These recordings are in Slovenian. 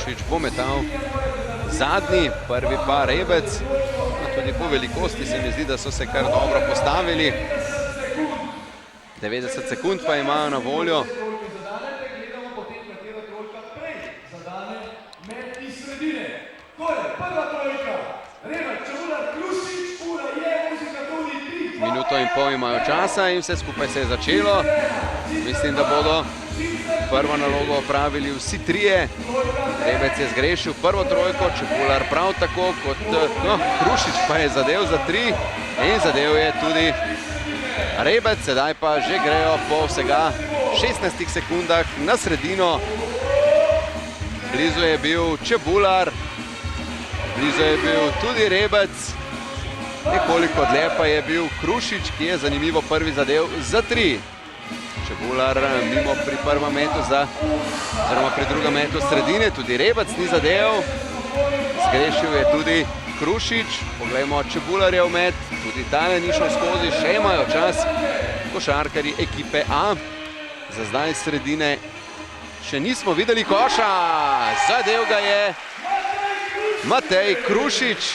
Krušič bo metal zadnji, prvi pa Rebec. Tudi po velikosti se mi zdi, da so se kar dobro postavili. 90 sekund pa imajo na voljo. Minuto in pol imajo časa in vse skupaj se je začelo. Mislim, da bodo prvo nalogo opravili vsi trije. Rebec je zgrešil prvo trojko, Čebular prav tako kot Krušič pa je zadev za 3 in zadev je tudi Rebec. Sedaj pa že grejo po vsega 16 sekundah na sredino. Blizu je bil Čebular, blizu je bil tudi Rebec. Nekoliko dlje pa je bil Krušič, ki je zanimivo prvi zadev za 3. Čebular mimo pri prvem metu oziroma pri drugem metu sredine, tudi Rebec ni zadev. Zgrešil je tudi Krušič. Poglejmo Čebularjev met, tudi tale ni šel skozi, še imajo čas košarkarji ekipe A. Za zdaj sredine še nismo videli koša. Zadev ga je Matej Krušič.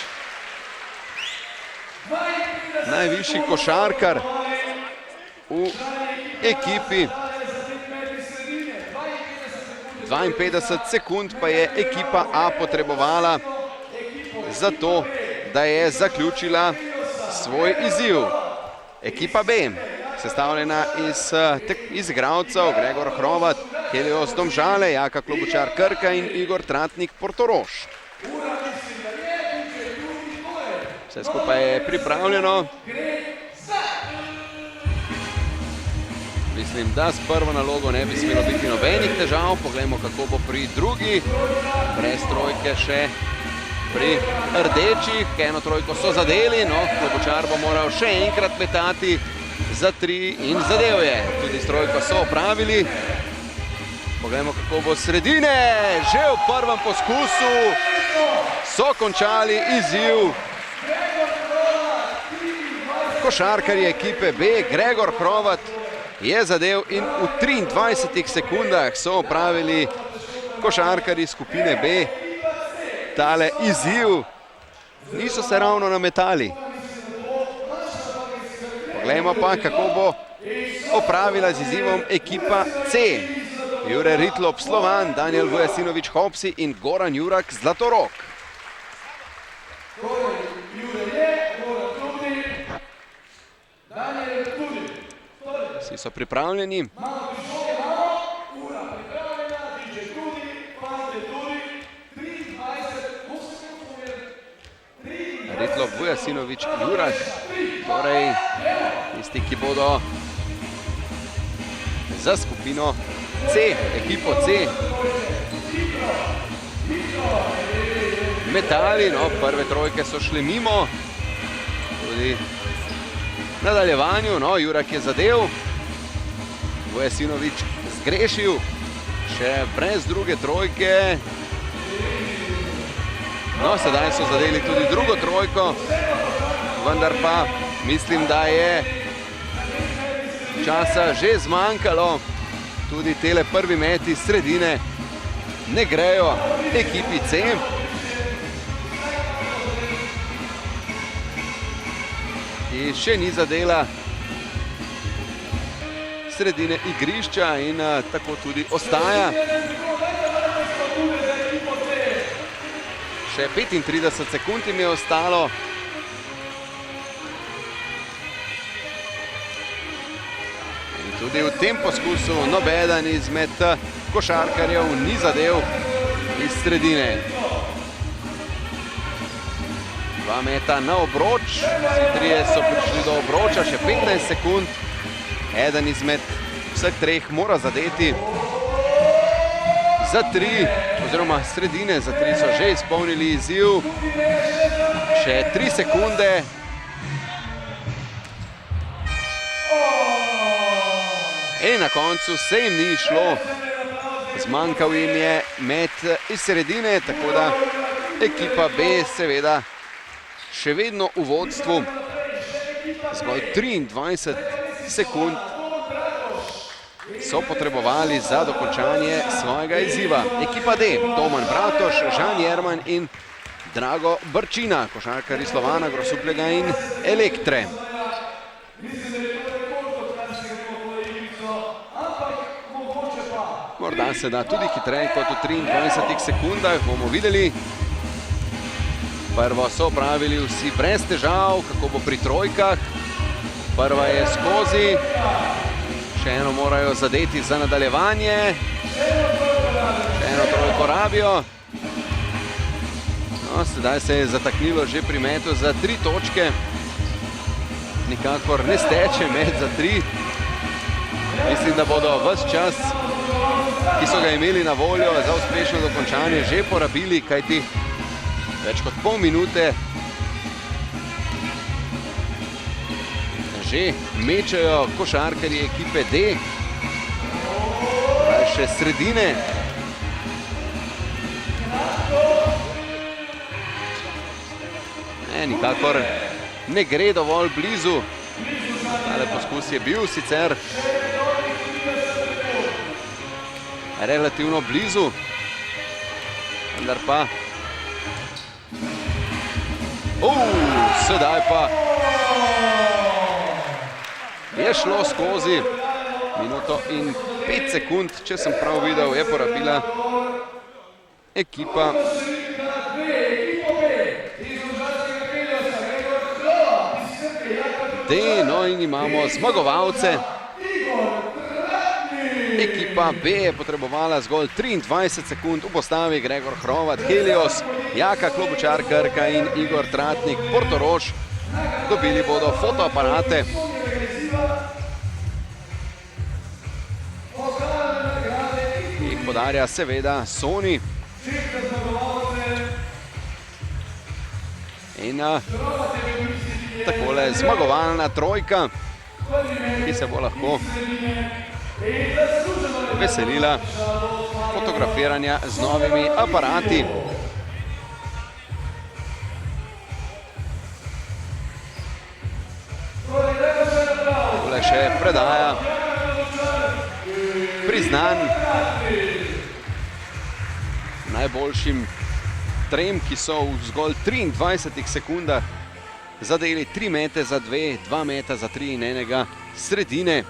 Najvišji košarkar v ekipi. 52 sekund pa je ekipa A potrebovala za to, da je zaključila svoj izziv. Ekipa B, sestavljena iz igralcev Gregor, Hrovat, Helios, Domžale, Jaka, Klobučar, Krka in Igor, Tratnik, Portorož. Vse skupaj je pripravljeno. Mislim, da s prvo nalogo ne bi smelo biti nobenih težav. Poglejmo, kako bo pri drugi. Brez trojke še pri rdečih. Eno trojko so zadeli, no, Klobučar bo moral še enkrat metati za 3 in zadev je. Tudi s trojko so opravili. Poglejmo, kako bo sredine. Že v prvem poskusu so končali izziv košarkarji ekipe B. Gregor, Hrovat je zadev in v 23 sekundah so opravili košarkarji skupine B tale izziv. Niso se ravno nametali. Poglejmo pa, kako bo opravila z izzivom ekipa C. Jure, Ritlop, Slovan, Vujasinović, Hopsi in Goran Jurak, Zlatorog. Vsi so pripravljeni. Ritlop, Vujasinović, Jurak, torej tisti, ki bodo za skupino C, ekipo C, metali, no, prve trojke so šli mimo, tudi v nadaljevanju, no, Jurak je zadev, Vujasinović zgrešil, še brez druge trojke. No, sedaj so zadeli tudi drugo trojko, vendar pa mislim, da je časa že zmanjkalo. Tudi tele prvi meti sredine ne grejo ekipi C. Ki še ni zadela sredine igrišča in tako tudi ostaja. Še 35 sekund jim je ostalo. In tudi v tem poskusu nobeden izmed košarkarjev ni zadev iz sredine. 2 meta na obroč, vsi trije so prišli do obroča, še 15 sekund. Eden izmed vseh treh mora zadeti za 3, oziroma sredine za 3 so že izpolnili izziv. Še 3 sekunde. In na koncu se jim ni šlo. Zmanjkal jim je met iz sredine, tako da ekipa B seveda še vedno v vodstvu. Zgolj 23 sekund so potrebovali za dokončanje svojega izziva. Ekipa D, Toman Bratoš, Žan Jerman in Drago Brčina, košarkarji Slovana, Grosupljega in Elektre. Morda se da tudi hitreje kot v 23 sekundah, bomo videli. Prvo so opravili vsi brez težav, kako bo pri trojkah. Prva je skozi, še eno morajo zadeti za nadaljevanje. Še eno trojko rabijo. No, sedaj se je zataknilo že pri metu za 3 točke. Nikakor ne steče met za 3. Mislim, da bodo ves čas, ki so ga imeli na voljo za uspešno dokončanje, že porabili, kajti več kot pol minute že mečajo košarkarji ekipe D. Še sredine. Nikakor ne gre dovolj blizu. Tale poskus je bil sicer relativno blizu, vendar pa sedaj pa je šlo skozi. Minuto in 5 sekund, če sem prav videl, je porabila ekipa D. No in imamo zmagovalce. Ekipa B je potrebovala zgolj 23 sekund, v postavi Gregor, Hrovat, Helios, Jaka, Klobučar, Krka in Igor, Tratnik, Portorož. Dobili bodo fotoaparate. Jih podarja seveda Sony. In takole zmagovalna trojka, ki se bo lahko veselila fotografiranja z novimi aparati. Tole še predaja priznan najboljšim trem, ki so v zgolj 23 sekundah zadeli 3 mete za 2, 2 meta za 3 in enega sredine.